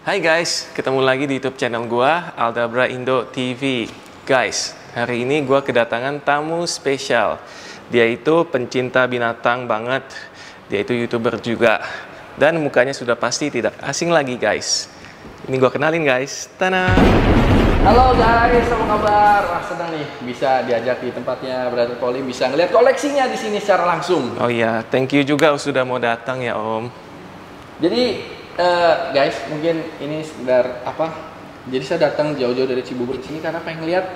Hai guys, ketemu lagi di YouTube channel gua, Aldabra Indo TV. Guys, hari ini gua kedatangan tamu spesial. Dia itu pencinta binatang banget. Dia itu YouTuber juga. Dan mukanya sudah pasti tidak asing lagi guys. Ini gua kenalin guys. Tana. Halo guys, apa kabar? Wah, senang nih bisa diajak di tempatnya Brother Poli, bisa ngeliat koleksinya di sini secara langsung. Oh iya, thank you juga sudah mau datang ya Om. Jadi guys, mungkin ini sekedar apa? Jadi saya datang jauh-jauh dari Cibubur ke sini karena pengen lihat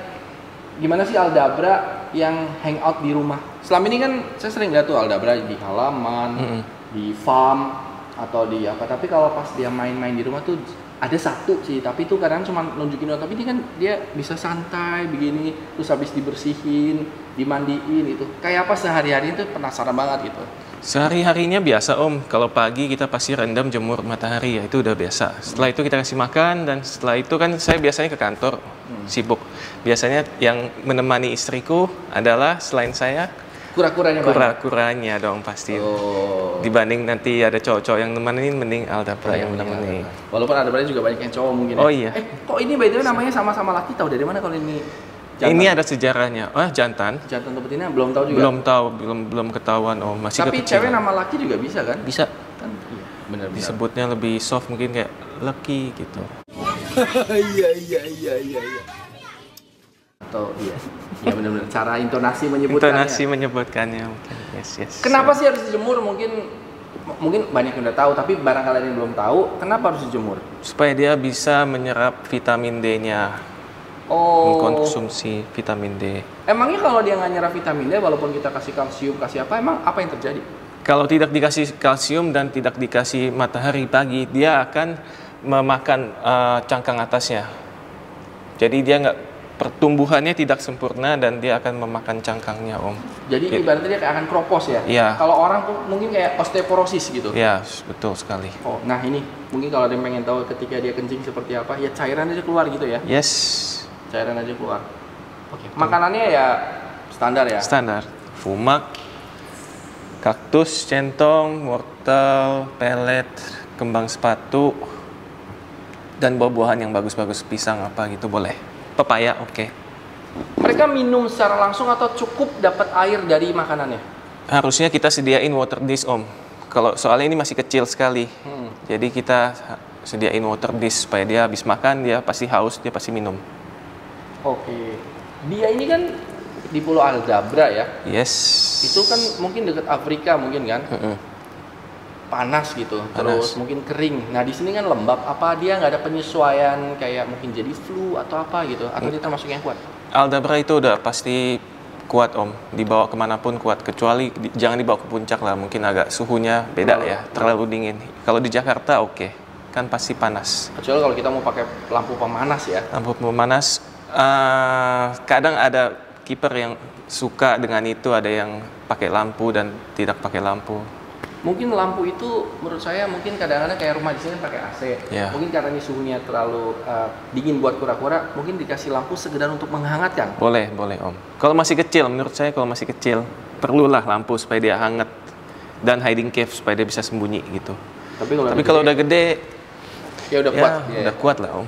gimana sih Aldabra yang hangout di rumah. Selama ini kan saya sering lihat tuh Aldabra di halaman, di farm atau di apa. Tapi kalau pas dia main-main di rumah tuh ada satu sih, tapi itu kadang cuma nunjukin doang. Tapi ini kan dia bisa santai begini, terus habis dibersihin, dimandiin itu. Kayak apa sehari-hari itu penasaran banget gitu. Sehari-harinya biasa Om, kalau pagi kita pasti rendam jemur matahari ya, itu udah biasa. Setelah itu kita kasih makan, dan setelah itu kan saya biasanya ke kantor, sibuk. Biasanya yang menemani istriku adalah selain saya, kura-kuranya dong pasti. Oh. Dibanding nanti ada cowok-cowok yang nemenin, mending Aldabra yang menemani. Walaupun Aldabra juga banyak yang cowok mungkin. Oh ya. iya. Kok ini by the way namanya sama-sama laki, tahu dari mana kalau ini? Jantan. Ini ada sejarahnya. Oh, jantan. Jantan atau betina belum tahu juga. Belum tahu, belum ketahuan Om. Masih tapi kekecilan. cewek nama laki juga bisa kan? Bisa. Kan iya, benar-benar. Disebutnya lebih soft mungkin kayak Lucky gitu. Iya. Atau iya. Ya benar-benar cara intonasi menyebutkannya. Intonasi menyebutkannya mungkin. Yes. Kenapa sih harus dijemur? Mungkin banyak yang udah tahu, tapi barang kalian yang belum tahu, kenapa harus dijemur? Supaya dia bisa menyerap vitamin D-nya. Oh. Mengkonsumsi vitamin D. Emangnya kalau dia nggak nyerap vitamin D, walaupun kita kasih kalsium, kasih apa, emang apa yang terjadi? Kalau tidak dikasih kalsium dan tidak dikasih matahari pagi, dia akan memakan cangkang atasnya. Jadi dia nggak, pertumbuhannya tidak sempurna dan dia akan memakan cangkangnya Om. Jadi ibaratnya dia kayak akan kropos ya? Iya. Kalau orang tuh mungkin kayak osteoporosis gitu? Ya, betul sekali. Oh, nah ini mungkin kalau ada yang pengen tahu ketika dia kencing seperti apa, ya cairan aja keluar gitu ya? Yes. Cairan aja keluar. Oke. Makanannya ya standar ya? Standar. Fumak, kaktus, centong, wortel, pelet, kembang sepatu, dan buah-buahan yang bagus-bagus, pisang apa gitu boleh. Pepaya oke. Mereka minum secara langsung atau cukup dapat air dari makanannya? Harusnya kita sediain water dish Om. Kalau soalnya ini masih kecil sekali, jadi kita sediain water dish supaya dia habis makan, dia pasti haus, dia pasti minum. Oke. Dia ini kan di Pulau Aldabra ya? Yes. Itu kan mungkin dekat Afrika mungkin kan? Panas gitu, terus mungkin kering. Nah di sini kan lembab. Apa dia nggak ada penyesuaian kayak mungkin jadi flu atau apa gitu? Atau dia termasuk yang kuat? Aldabra itu udah pasti kuat Om. Dibawa kemanapun kuat. Kecuali jangan dibawa ke puncak lah. Mungkin agak suhunya beda ya. Terlalu dingin. Kalau di Jakarta oke. Kan pasti panas. Kecuali kalau kita mau pakai lampu pemanas ya. Lampu pemanas. Kadang ada kiper yang suka dengan itu. Ada yang pakai lampu dan tidak pakai lampu. Mungkin lampu itu menurut saya mungkin kadang-kadang kayak rumah di sini pakai AC. Yeah. Mungkin karena ini suhunya terlalu dingin buat kura-kura, mungkin dikasih lampu sekedar untuk menghangatkan. Boleh Om. Kalau masih kecil, menurut saya kalau masih kecil perlulah lampu supaya dia hangat dan hiding cave supaya dia bisa sembunyi gitu. Tapi kalau udah gede, ya udah kuat. Ya, udah kuat lah Om.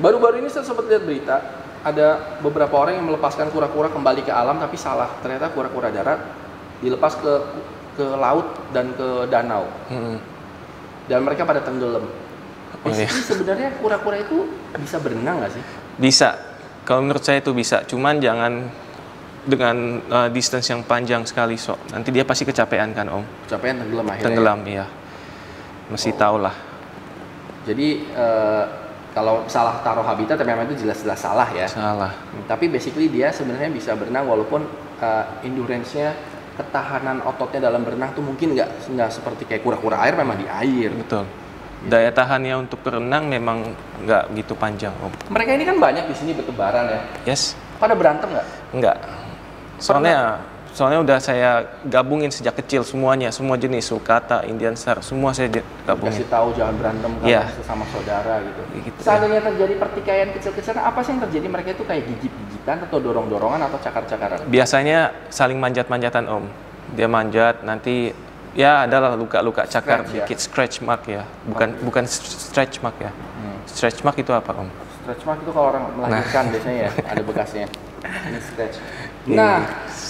Baru-baru ini saya sempat lihat berita, ada beberapa orang yang melepaskan kura-kura kembali ke alam tapi salah. Ternyata kura-kura darat dilepas ke laut dan ke danau. Dan mereka pada tenggelam. Sebenarnya kura-kura itu bisa berenang nggak sih? Bisa. Kalau menurut saya itu bisa. Cuman jangan dengan distance yang panjang sekali nanti dia pasti kecapean kan Om. Kecapean tenggelam akhirnya. Tenggelam iya. Mesti tahu lah. Jadi kalau salah taruh habitat memang itu jelas-jelas salah ya. Salah. Tapi basically dia sebenarnya bisa berenang walaupun endurance-nya, ketahanan ototnya dalam berenang tuh mungkin nggak seperti kayak kura-kura air, memang di air. Betul. Daya tahannya untuk berenang memang nggak gitu panjang Om. Mereka ini kan banyak di sini bertebaran ya. Yes. Pada berantem nggak? Nggak. Soalnya udah saya gabungin sejak kecil semuanya, semua jenis sulcata, Indian Star, semua saya gabungin. Kasih tahu jangan berantem kalau sesama saudara gitu. Seandainya terjadi pertikaian kecil-kecilan, apa sih yang terjadi? Mereka itu kayak gigit-gigitan atau dorong-dorongan atau cakar-cakaran? Biasanya saling manjat-manjatan Om. Dia manjat, nanti Ya, adalah luka-luka cakar, Scratch, ya? dikit scratch mark ya. Bukan stretch mark ya. Stretch mark itu apa, Om? Stretch mark itu kalau orang melahirkan biasanya ya, ada bekasnya. Ini stretch. Nah,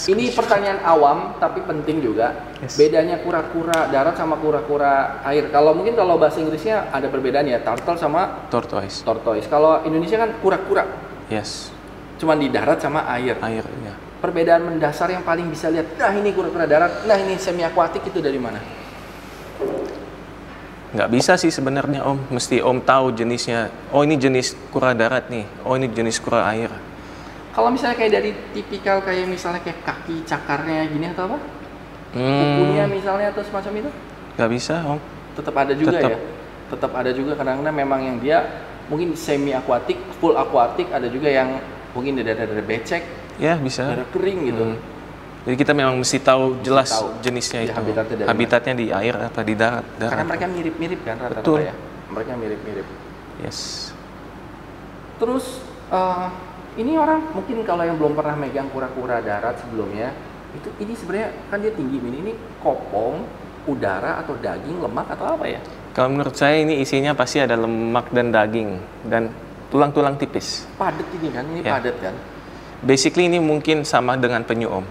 ini pertanyaan awam tapi penting juga. Yes. Bedanya kura-kura darat sama kura-kura air. Kalau mungkin kalau bahasa Inggrisnya ada perbedaan ya, turtle sama Tortoise. tortoise. Kalau Indonesia kan kura-kura. Yes. Cuman di darat sama air. Air, ya. Perbedaan mendasar yang paling bisa lihat, nah ini kura-kura darat, nah ini semi akuatik, itu dari mana? Nggak bisa sih sebenarnya, Om. Mesti Om tahu jenisnya. Oh, ini jenis kura darat nih. Oh, ini jenis kura air. Kalau misalnya kayak dari tipikal kayak misalnya kayak kaki cakarnya gini atau apa? Kukunya misalnya atau semacam itu? Nggak bisa, Om. Tetap ada juga Tetap. ya? Tetap ada juga, kadang-kadang memang yang dia mungkin semi akuatik, full akuatik, ada juga yang mungkin ada becek, Ya, bisa. ada kering gitu. Jadi kita memang mesti tahu jelas tahu. jenisnya Ya, itu. habitatnya dari Habitatnya di air apa di darat? Karena mereka mirip-mirip kan rata-rata Betul. ya. Mereka mirip-mirip. Yes. Terus ini orang mungkin kalau yang belum pernah megang kura-kura darat sebelumnya, itu ini sebenarnya kan dia tinggi ini kopong, udara atau daging, lemak atau apa ya? Kalau menurut saya ini isinya pasti ada lemak dan daging dan tulang-tulang tipis. Padat ini kan, ini Ya. padat kan? Basically ini mungkin sama dengan penyu, Om.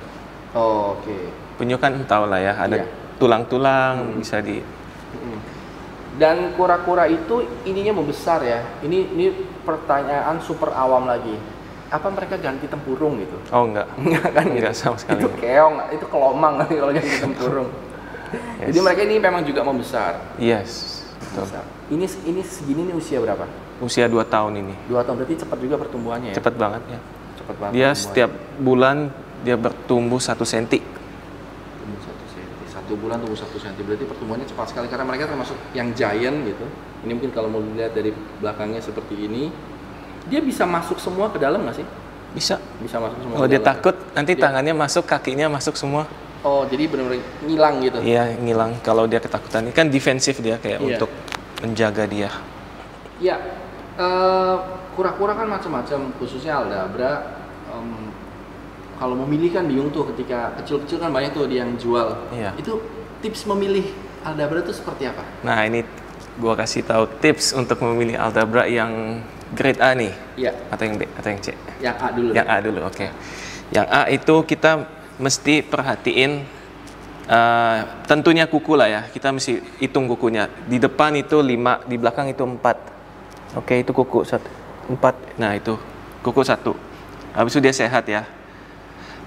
Oh, oke. Penyu kan tahu lah ya, ada Iya. tulang-tulang bisa di. Dan kura-kura itu ininya membesar ya. Ini pertanyaan super awam lagi. Apa mereka ganti tempurung gitu? Oh, enggak. Enggak kan? Enggak gitu? sama sekali. Itu keong, itu kelomang kalau ganti tempurung. Yes. Jadi mereka ini memang juga membesar. Yes. Betul. Besar. Ini segini nih usia berapa? Usia 2 tahun ini. 2 tahun, berarti cepat juga pertumbuhannya ya? Cepat banget ya. Cepat banget. Dia pertumbuhannya. setiap bulan dia bertumbuh 1 cm. Tumbuh 1 cm. 1 bulan tumbuh 1 cm. Berarti pertumbuhannya cepat sekali karena mereka termasuk yang giant gitu. Ini mungkin kalau mau dilihat dari belakangnya seperti ini, dia bisa masuk semua ke dalam nggak sih? Bisa. Bisa masuk semua. Kalau ke dia dalam. takut, nanti Dia- tangannya masuk, kakinya masuk semua. Oh, jadi benar-benar ngilang gitu. Iya, ngilang. Kalau dia ketakutan, ini kan defensif dia kayak Iya. untuk menjaga dia. Iya. Kura-kura kan macam-macam, khususnya Aldabra. Kalau memilih kan bingung tuh, ketika kecil-kecil kan banyak tuh dia yang jual. Iya. Itu tips memilih Aldabra itu seperti apa? Nah, ini gua kasih tahu tips untuk memilih Aldabra yang grade A nih. Iya, Atau yang B, atau yang C? yang A dulu. Yang A dulu, oke. Yang A itu kita mesti perhatiin tentunya kuku lah ya. Kita mesti hitung kukunya. Di depan itu 5, di belakang itu 4. Oke, itu kuku 4. Nah, itu kuku 1. Habis itu dia sehat ya.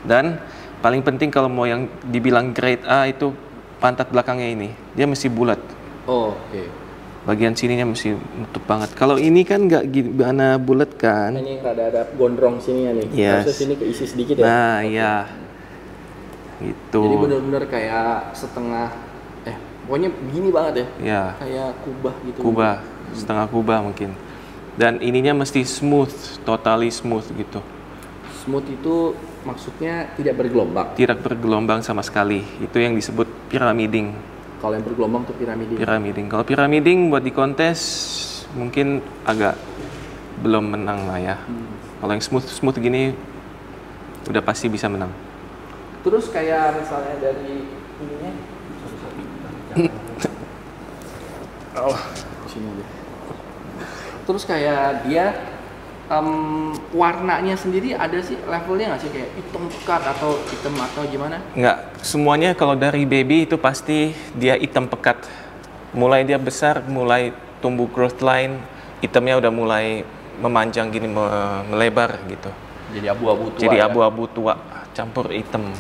Dan paling penting kalau mau yang dibilang grade A itu pantat belakangnya ini. Dia mesti bulat. Oh, oke. Bagian sininya mesti nutup banget. Kalau ini kan nggak gimana bulat kan. Ini rada ada gondrong sininya nih. Yes. Harusnya sini keisi sedikit ya. Nah, iya. Gitu. Jadi benar-benar kayak setengah, pokoknya begini banget ya. Ya, Kayak kubah gitu. kubah, setengah kubah mungkin. Dan ininya mesti smooth, totally smooth gitu. Smooth itu maksudnya tidak bergelombang. Tidak bergelombang sama sekali. Itu yang disebut pyramiding. Kalau yang bergelombang tuh piramidi. Pyramiding. Kalau pyramiding buat di kontes mungkin agak belum menang lah ya. Kalau yang smooth gini udah pasti bisa menang. Terus kayak misalnya dari ininya, Oh. sini aja. Terus kayak dia warnanya sendiri ada sih levelnya nggak sih, kayak hitam pekat atau hitam atau gimana? Nggak, semuanya kalau dari baby itu pasti dia hitam pekat. Mulai dia besar, mulai tumbuh growth line, hitamnya udah mulai memanjang gini, melebar gitu. Jadi abu-abu tua. Jadi ya? abu-abu tua, campur hitam.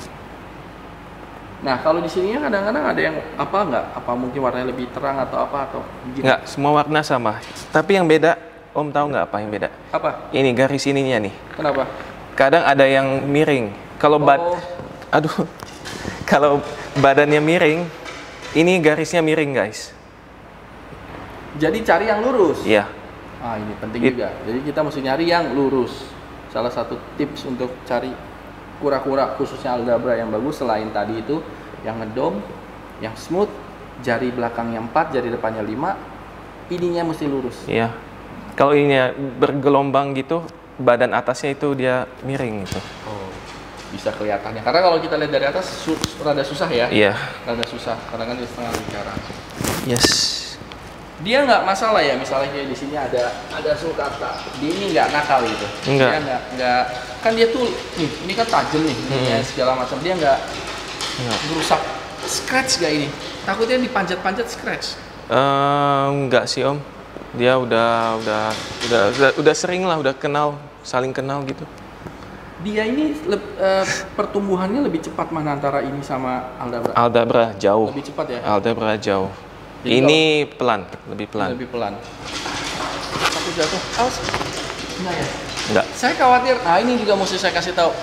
Nah kalau di sininya kadang-kadang ada yang apa nggak? Apa mungkin warnanya lebih terang atau apa atau gitu? Nggak, semua warna sama. Tapi yang beda, Om tahu nggak apa yang beda? Apa? Ini garis ininya nih. Kenapa? Kadang ada yang miring. Kalau Oh. kalau badannya miring, ini garisnya miring guys. Jadi cari yang lurus. Iya. Ah ini penting juga. Jadi kita mesti nyari yang lurus. Salah satu tips untuk cari kura-kura khususnya Aldabra yang bagus selain tadi itu yang ngedom, yang smooth, jari belakangnya 4, jari depannya 5, ininya mesti lurus. Iya. Kalau ini bergelombang gitu, badan atasnya itu dia miring gitu. Oh. bisa kelihatannya. Karena kalau kita lihat dari atas rada susah ya. Iya. Rada susah karena kan di setengah lingkaran. Yes. Dia nggak masalah ya, misalnya kayak di sini ada sulcata. Dia ini nggak nakal gitu. Enggak. Dia nggak kan dia tuh nih, ini kan tajam nih, ininya segala macam. Dia nggak merusak. Scratch gak ini? Takutnya dipanjat-panjat scratch. Enggak sih Om. Dia udah sering lah, udah saling kenal gitu. Dia ini pertumbuhannya lebih cepat mana antara ini sama Aldabra? Aldabra jauh. Lebih cepat ya? Aldabra jauh. Jadi Ini pelan, lebih pelan. Lebih pelan. Takut jatuh. Awas. Enggak ya? Enggak. Saya khawatir. Nah ini juga mesti saya kasih tahu.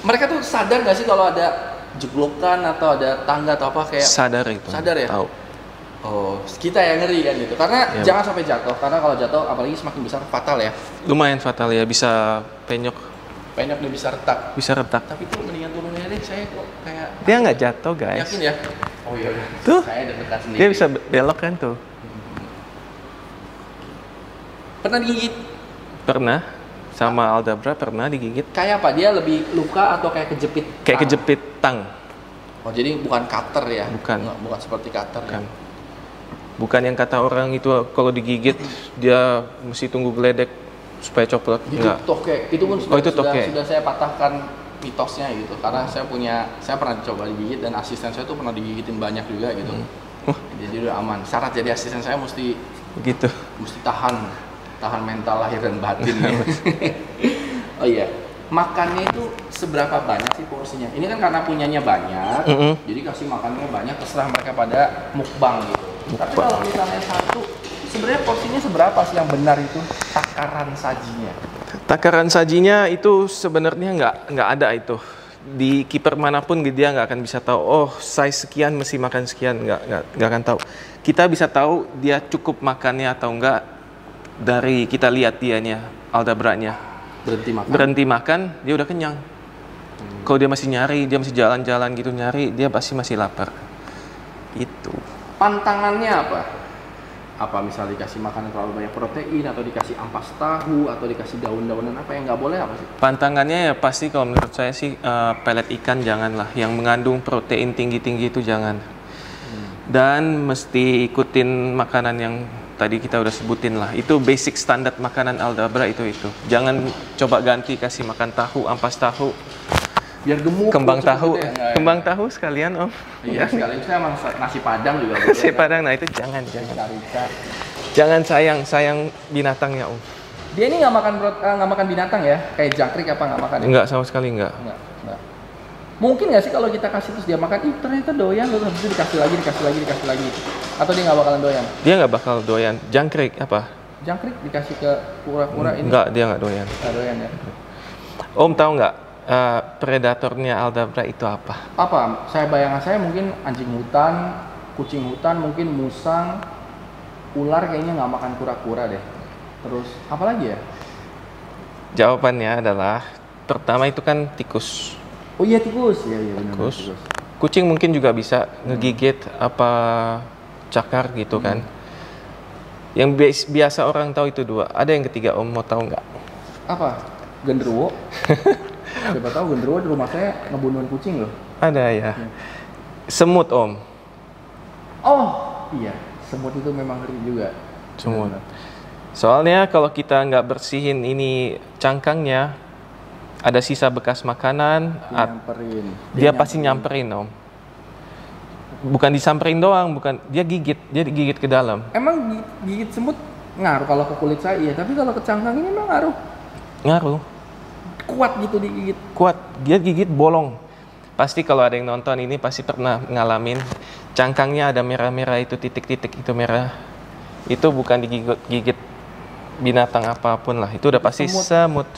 Mereka tuh sadar nggak sih kalau ada jeglokan atau ada tangga atau apa kayak? Sadar itu. Sadar ya? Tahu. Oh, kita yang ngeri kan gitu. Karena Ya. jangan sampai jatuh. Karena kalau jatuh, apalagi semakin besar fatal ya. Lumayan fatal ya, bisa penyok, Penyok dia bisa retak. bisa retak. Tapi tuh mendingan turunin aja deh. Saya kok kayak Dia nggak jatuh guys. yakin ya. Oh iya. Tuh. Saya deg-degan sendiri. Dia bisa belok kan tuh. Pernah digigit? Pernah. Sama Aldabra pernah digigit. Kayak apa? Dia lebih luka atau kayak kejepit? Kayak tangan? kejepit tang. Oh jadi bukan cutter ya? Bukan. Bukan seperti cutter Bukan. ya? Bukan yang kata orang itu kalau digigit dia mesti tunggu geledek supaya copot. Itu Enggak. toke. Itu pun Oh, itu toke. sudah saya patahkan mitosnya gitu. Karena saya pernah coba digigit dan asisten saya tuh pernah digigitin banyak juga gitu. Jadi udah aman. Syarat jadi asisten saya mesti Begitu. tahan mental lahir dan batin ya. Oh iya, makannya itu seberapa banyak sih porsinya? Ini kan karena punyanya banyak, jadi kasih makannya banyak, terserah mereka pada mukbang gitu. Tapi kalau misalnya satu, sebenarnya porsinya seberapa sih yang benar itu takaran sajinya? Takaran sajinya itu sebenarnya nggak ada itu. Di kiper manapun dia nggak akan bisa tahu. Oh, size sekian mesti makan sekian, nggak akan tahu. Kita bisa tahu dia cukup makannya atau enggak dari kita lihat dianya, Aldabranya. Berhenti makan, dia udah kenyang. Kalau dia masih nyari, dia masih jalan-jalan gitu nyari, dia pasti masih lapar. Itu. Pantangannya apa? Apa misalnya dikasih makanan terlalu banyak protein atau dikasih ampas tahu atau dikasih daun-daunan apa yang nggak boleh apa sih? Pantangannya ya pasti kalau menurut saya sih pelet ikan janganlah, yang mengandung protein tinggi-tinggi itu jangan. Dan mesti ikutin makanan yang tadi kita udah sebutin lah. Itu basic standar makanan Aldabra itu. Jangan coba ganti kasih makan tahu, ampas tahu. Biar gemuk. Kembang tahu, ya, kembang tahu sekalian Om. Iya, sekalian saya emang nasi padang juga. Nasi padang, nah itu jangan. Jangan sayang binatangnya Om. Dia ini nggak makan binatang ya? Kayak jangkrik apa nggak makan? Ya? Enggak, sama sekali enggak. Enggak. Mungkin nggak sih kalau kita kasih terus dia makan, ternyata doyan, terus habis itu dikasih lagi. Atau dia nggak bakalan doyan? Dia nggak bakal doyan. Jangkrik apa? Jangkrik dikasih ke kura-kura ini? Enggak, dia nggak doyan. Nggak doyan ya? Om tahu nggak predatornya Aldabra itu apa? Apa? Bayangan saya mungkin anjing hutan, kucing hutan, mungkin musang, ular kayaknya nggak makan kura-kura deh. Terus apa lagi ya? Jawabannya adalah pertama itu kan tikus. Oh iya tikus, iya benar. Tikus. Kucing mungkin juga bisa ngegigit apa cakar gitu kan. Yang biasa orang tahu itu dua. Ada yang ketiga Om mau tahu nggak? Apa? Genderuwo. Siapa tahu genderuwo di rumah saya ngebunuhin kucing loh. Ada ya. Semut Om. Oh iya, semut itu memang ngeri juga. Semut. Soalnya kalau kita nggak bersihin ini cangkangnya, ada sisa bekas makanan, dia pasti nyamperin Om. Bukan disamperin doang, dia gigit ke dalam. Emang gigit semut ngaruh kalau ke kulit saya iya, tapi kalau ke cangkang ini emang ngaruh. Ngaruh. Kuat gitu digigit. Kuat, dia gigit bolong. Pasti kalau ada yang nonton ini pasti pernah ngalamin cangkangnya ada merah-merah itu titik-titik itu merah. Itu bukan digigit binatang apapun lah, itu udah pasti semut.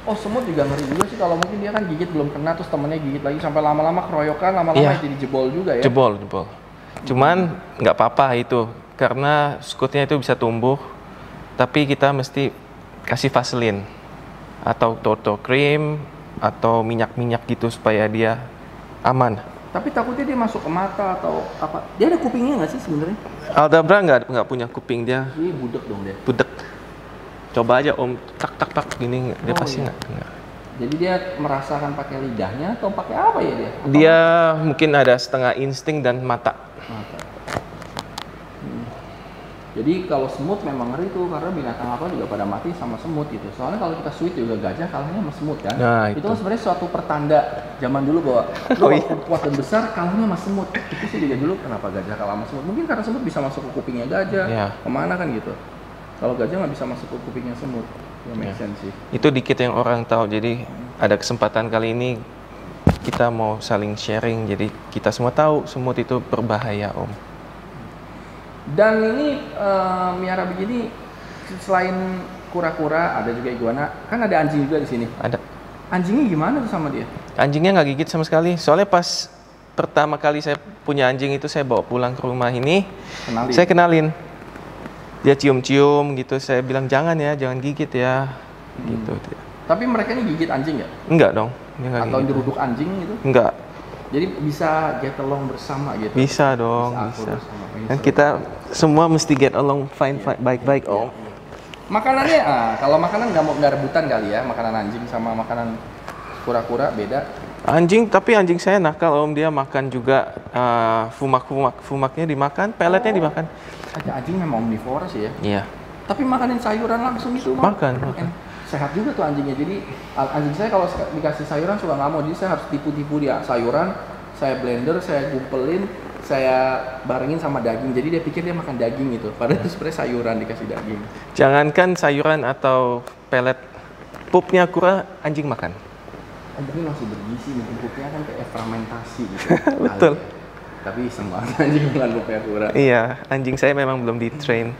Oh semut juga ngeri juga sih kalau mungkin dia kan gigit belum kena terus temennya gigit lagi sampai lama-lama keroyokan lama-lama jadi jebol juga ya. Jebol. Cuman nggak apa-apa itu karena skutnya itu bisa tumbuh, tapi kita mesti kasih Vaseline atau Toto cream atau minyak-minyak gitu supaya dia aman. Tapi takutnya dia masuk ke mata atau apa? Dia ada kupingnya nggak sih sebenarnya? Aldabra nggak punya kuping dia. Ini budek dong dia. Budek. Coba aja Om tak gini dia pasti nggak dengar. Jadi dia merasakan pakai lidahnya atau pakai apa ya dia? Atau Dia mungkin ada setengah insting dan mata. mata. Jadi kalau semut memang ngeri tuh, karena binatang apa juga pada mati sama semut gitu. Soalnya kalau kita sweet juga gajah kalahnya sama semut kan. Nah, itu itu. kan sebenarnya suatu pertanda zaman dulu bahwa lu Oh, iya. walaupun kuat dan besar kalahnya sama semut. Itu sih juga dulu kenapa gajah kalah sama semut. Mungkin karena semut bisa masuk ke kupingnya gajah. Iya. Kemana kan gitu. Kalau gajah nggak bisa masuk ke kupingnya semut. Ya make sense sih. Itu dikit yang orang tahu. Jadi ada kesempatan kali ini kita mau saling sharing. Jadi kita semua tahu semut itu berbahaya, Om. Dan ini miara begini selain kura-kura ada juga iguana. Kan ada anjing juga di sini. Ada. Anjingnya gimana tuh sama dia? Anjingnya nggak gigit sama sekali. Soalnya pas pertama kali saya punya anjing itu saya bawa pulang ke rumah ini, Kenalin. saya kenalin. Dia cium-cium gitu. Saya bilang jangan ya, jangan gigit ya. Gitu. Tapi mereka ini gigit anjing nggak? Enggak dong. Dia nggak Atau gigit. diruduk anjing gitu? Enggak. Jadi bisa get along bersama gitu? Bisa dong, akur bisa. bersama. Ini Kan seru. kita semua mesti get along fine, baik-baik, Om. Makanannya, kalau makanan nggak rebutan kali ya, makanan anjing sama makanan kura-kura beda. Tapi anjing saya nakal, Om. Dia makan juga fumaknya dimakan, peletnya dimakan. Anjing memang omnivora sih ya. Iya. Tapi makanin sayuran langsung itu Makan. sehat juga tuh anjingnya. Jadi anjing saya kalau dikasih sayuran suka nggak mau, jadi saya harus tipu-tipu dia sayuran, saya blender, saya gumpelin, saya barengin sama daging. Jadi dia pikir dia makan daging gitu, padahal itu sebenarnya sayuran dikasih daging. Jangankan sayuran atau pelet, pupnya kura anjing makan. Anjing masih bergizi, mungkin pupnya kan kayak fermentasi gitu. Betul. Kali ya. Tapi semua anjing bukan pupnya kura. Iya, anjing saya memang belum di-train.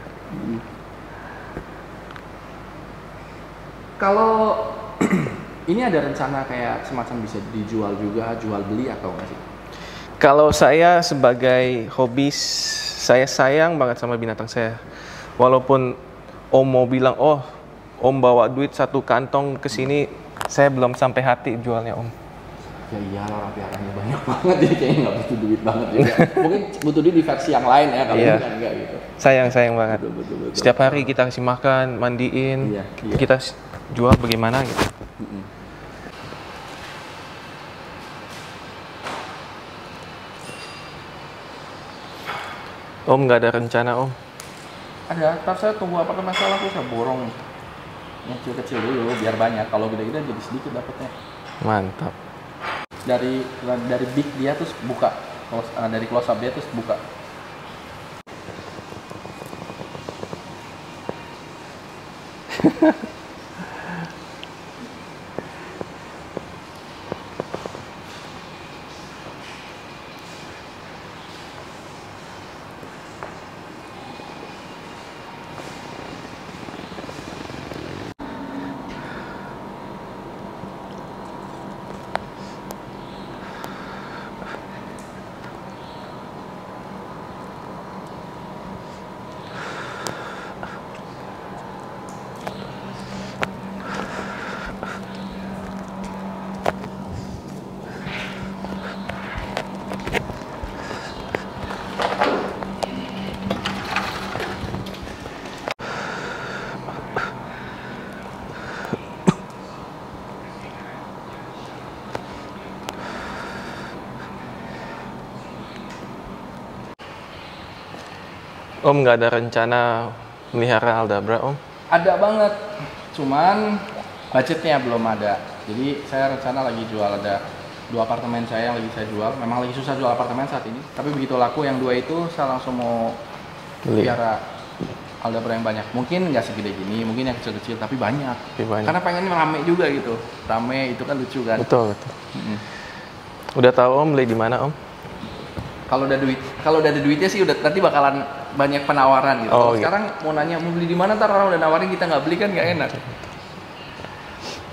Kalau ini ada rencana kayak semacam bisa dijual juga, jual beli atau nggak sih? Kalau saya sebagai hobis, saya sayang banget sama binatang saya. Walaupun Om mau bilang, oh Om bawa duit 1 kantong ke sini, saya belum sampai hati jualnya, Om. Ya iyalah, orang piaranya banyak banget, jadi kayaknya nggak butuh duit banget juga. Mungkin butuh duit di versi yang lain ya, kalau Iya. enggak gitu. Sayang banget. Betul. Setiap hari kita kasih makan, mandiin, Iya. kita jual bagaimana gitu. Mm-mm. Om nggak ada rencana, Om? Ada, ntar saya tunggu apartemen saya laku, saya borong yang kecil-kecil dulu biar banyak. Kalau gede-gede jadi sedikit dapatnya. Mantap. Dari big dia terus buka, dari close up dia terus buka. Om nggak ada rencana melihara Aldabra, Om? Ada banget, cuman budgetnya belum ada. Jadi saya rencana lagi jual, ada 2 apartemen saya yang lagi saya jual. Memang lagi susah jual apartemen saat ini, tapi begitu laku yang 2 itu saya langsung mau Beli. pelihara Aldabra yang banyak. Mungkin nggak segede gini, mungkin yang kecil-kecil, tapi banyak. Tapi banyak. Karena pengennya rame juga gitu. Rame itu kan lucu kan. Betul. Mm-mm. Udah tahu Om beli di mana, Om? Kalau udah ada duitnya sih udah nanti bakalan banyak penawaran gitu. Oh, Kalau iya. sekarang mau nanya mau beli di mana, ntar orang udah nawarin kita nggak beli kan nggak enak.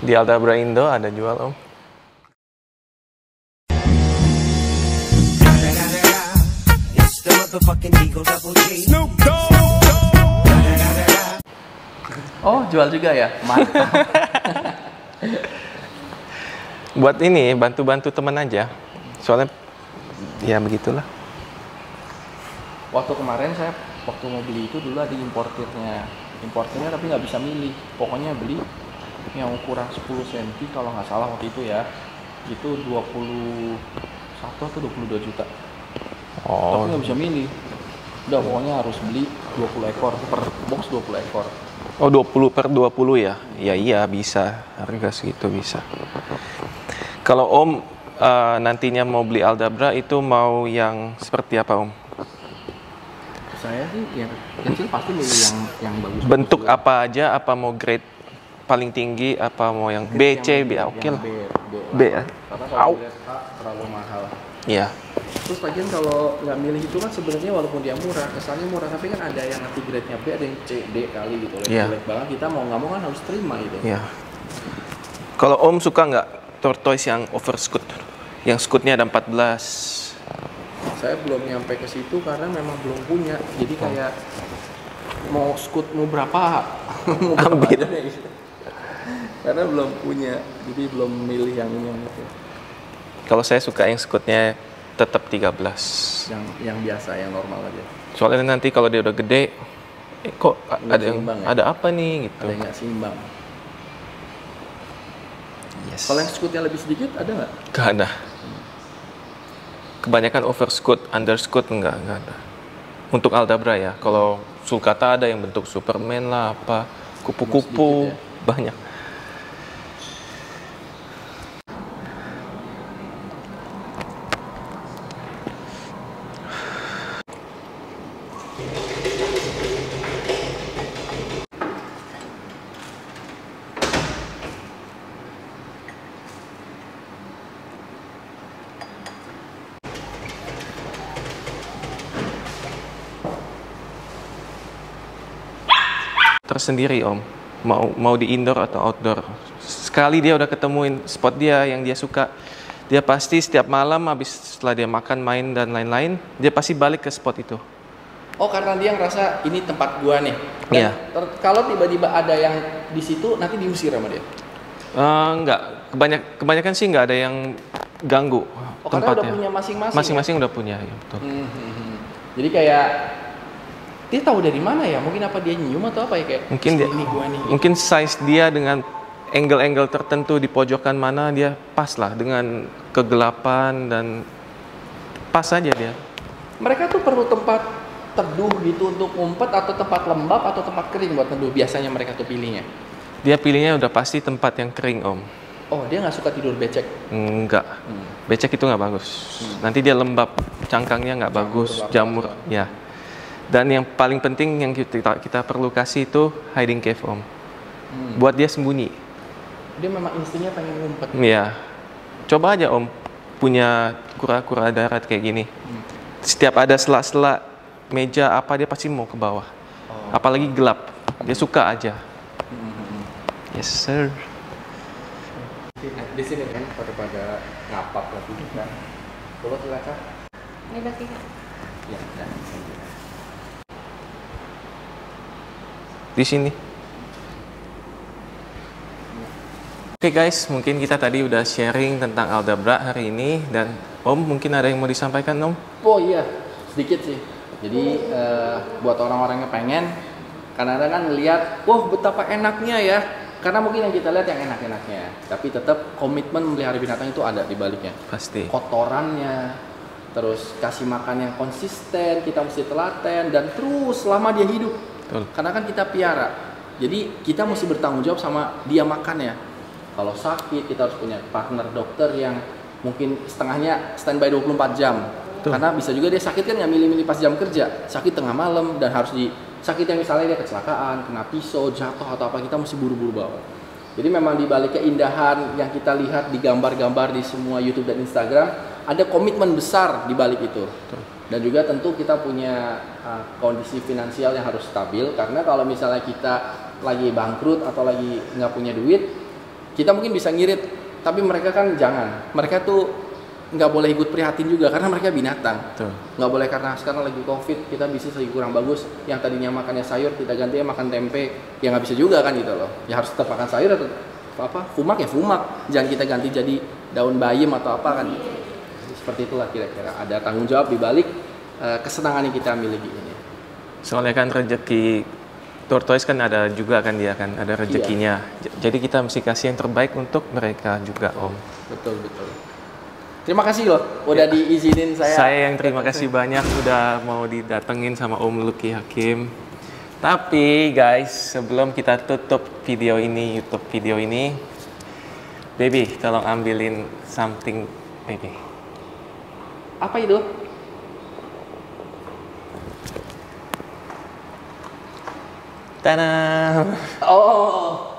Di Aldabra Indo ada jual, Om. It's the motherfucking Eagle Double G. Oh jual juga ya, mantap. Buat ini bantu-bantu teman aja. Soalnya ya begitulah. Waktu kemarin saya waktu mau beli itu dulu ada importirnya tapi nggak bisa milih. Pokoknya beli yang ukuran 10 cm kalau nggak salah waktu itu ya, itu 21 atau 22 juta. Tapi nggak bisa milih. Udah pokoknya harus beli 20 ekor per box 20 ekor. Oh, 20 per 20 ya? Ya iya bisa, harga segitu bisa. Kalau Om nantinya mau beli Aldabra itu mau yang seperti apa Om? Saya sih yang kecil pasti milih yang bagus. Bentuk apa aja? Apa mau grade paling tinggi? Apa mau yang B, C, B? Oke lah. B ya? Karena kalau lihat A terlalu mahal. Iya. Terus lagian kalau nggak milih itu kan sebenarnya walaupun dia murah, kesannya murah, tapi kan ada yang nanti grade-nya B, ada yang C, D kali gitu. Jelek banget, kita mau nggak mau kan harus terima itu. Iya. Kalau Om suka nggak tortoise yang overscoot? Yang scootnya ada 14. Saya belum nyampe ke situ karena memang belum punya. Jadi kayak mau scoot mau berapa? Mau berapa Ambil. aja deh. Karena belum punya, jadi belum milih yang ini yang itu. Kalau saya suka yang scootnya tetap 13. Yang biasa, yang normal aja. Soalnya nanti kalau dia udah gede, kok Nggak ada yang, seimbang ya? ada apa nih gitu. Ada yang nggak seimbang. Yes. Kalau yang scootnya lebih sedikit ada nggak? Gak ada. Kebanyakan overscoot, underscoot enggak ada. Untuk Aldabra ya. Kalau sulcata ada yang bentuk Superman lah, apa kupu-kupu, Sedikit ya. banyak. Tersendiri Om, mau di indoor atau outdoor. Sekali dia udah ketemuin spot dia yang dia suka, dia pasti setiap malam habis setelah dia makan, main dan lain-lain, dia pasti balik ke spot itu. Oh, karena dia ngerasa ini tempat gua nih. Iya. Kalau tiba-tiba ada yang di situ, nanti diusir sama dia. Enggak, kebanyakan sih nggak ada yang ganggu Oh, karena udah tempatnya. punya masing-masing. Masing-masing udah punya. Ya, betul. Jadi kayak dia tahu dari mana ya? Mungkin apa dia nyium atau apa ya, kayak Mungkin dia, ini gua nih. mungkin size dia dengan angle-angle tertentu di pojokan mana dia pas lah dengan kegelapan dan pas aja dia. Mereka tuh perlu tempat teduh gitu untuk ngumpet atau tempat lembab atau tempat kering buat teduh. Biasanya mereka tuh pilihnya. Dia pilihnya udah pasti tempat yang kering Om. Oh, dia nggak suka tidur becek. Enggak, becek itu nggak bagus. Nanti dia lembab, cangkangnya nggak bagus, jamur, ya. Dan yang paling penting yang kita perlu kasih itu hiding cave Om. Buat dia sembunyi. Dia memang instingnya pengen ngumpet. Iya. Coba aja Om punya kura-kura darat kayak gini. Setiap ada sela-sela meja apa dia pasti mau ke bawah. Apalagi gelap, dia suka aja. Yes sir. Di sini kan pada ngapak lagi kan. Coba silakan. Ini lagi Kak. Ya, dan. Di sini. Oke guys, mungkin kita tadi udah sharing tentang Aldabra hari ini dan Om mungkin ada yang mau disampaikan Om? Oh iya, sedikit sih. Jadi buat orang-orang yang pengen, kadang-kadang kan ngelihat, wah betapa enaknya ya. Karena mungkin yang kita lihat yang enak-enaknya, tapi tetap komitmen memelihara binatang itu ada di baliknya. Pasti. Kotorannya, terus kasih makan yang konsisten, kita mesti telaten dan terus selama dia hidup. Betul. Karena kan kita piara, jadi kita mesti bertanggung jawab sama dia makannya. Kalau sakit kita harus punya partner dokter yang mungkin setengahnya standby 24 jam. Betul. Karena bisa juga dia sakit kan nggak milih-milih pas jam kerja, sakit tengah malam dan harus di sakit yang misalnya dia kecelakaan, kena pisau, jatuh atau apa, kita mesti buru-buru bawa. Jadi memang di balik keindahan yang kita lihat di gambar-gambar di semua YouTube dan Instagram, ada komitmen besar di balik itu. Dan juga tentu kita punya kondisi finansial yang harus stabil, karena kalau misalnya kita lagi bangkrut atau lagi nggak punya duit, kita mungkin bisa ngirit, tapi mereka kan jangan. Mereka tuh nggak boleh ikut prihatin juga karena mereka binatang. Betul. Nggak boleh karena sekarang lagi COVID, kita bisnis lagi kurang bagus, yang tadinya makannya sayur kita gantinya makan tempe, ya nggak bisa juga kan gitu loh. Ya harus tetap makan sayur atau apa, fumak ya fumak, jangan kita ganti jadi daun bayam atau apa kan. Seperti itulah kira-kira, ada tanggung jawab di balik kesenangan yang kita miliki ini. Soalnya kan rezeki tortoise kan ada juga kan dia kan ada rezekinya. Jadi kita mesti kasih yang terbaik untuk mereka juga, Om. Betul. Terima kasih loh udah diizinin saya. Saya yang terima kasih banyak udah mau didatengin sama Om Lucky Hakim. Tapi guys, sebelum kita tutup video ini, YouTube video ini, baby, tolong ambilin something, baby. Apa itu? Tanam. Oh.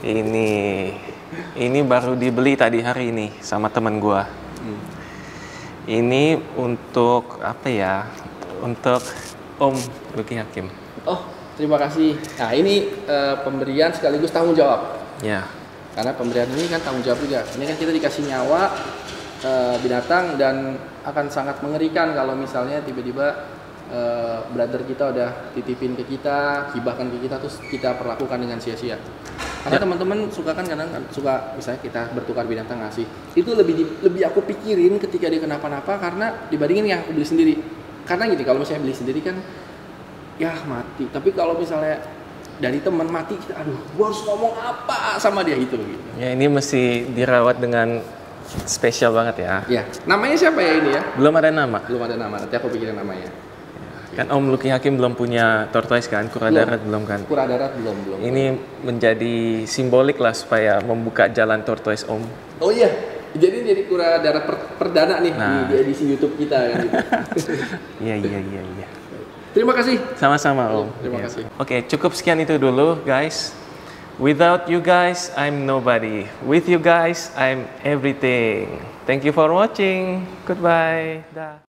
Ini baru dibeli tadi hari ini sama teman gua. Ini untuk apa ya? Untuk Om Lucky Hakim. Oh, terima kasih. Nah, ini pemberian sekaligus tanggung jawab. Ya. Karena pemberian ini kan tanggung jawab juga. Ini kan kita dikasih nyawa binatang dan akan sangat mengerikan kalau misalnya tiba-tiba brother kita udah titipin ke kita, hibahkan ke kita, terus kita perlakukan dengan sia-sia. Karena teman-teman suka kan kadang suka misalnya kita bertukar binatang ngasih. Itu lebih aku pikirin ketika dia kenapa-napa karena dibandingin yang aku beli sendiri. Karena gini, kalau misalnya beli sendiri kan ya mati. Tapi kalau misalnya dari teman mati, kita aduh, gua harus ngomong apa sama dia gitu. Ya ini mesti dirawat dengan spesial banget ya. Ya, namanya siapa ya ini ya? Belum ada nama. Belum ada nama, nanti aku pikirin namanya. Kan Om Lucky Hakim belum punya tortoise kan, kura darat belum kan. Kura darat belum. Ini menjadi simbolik lah supaya membuka jalan tortoise Om. Oh iya, jadi kura darat perdana nih di edisi YouTube kita kan gitu. Iya. Terima kasih. Sama-sama Om. Terima kasih. Oke, cukup sekian itu dulu guys. Without you guys, I'm nobody. With you guys, I'm everything. Thank you for watching. Goodbye. Dah.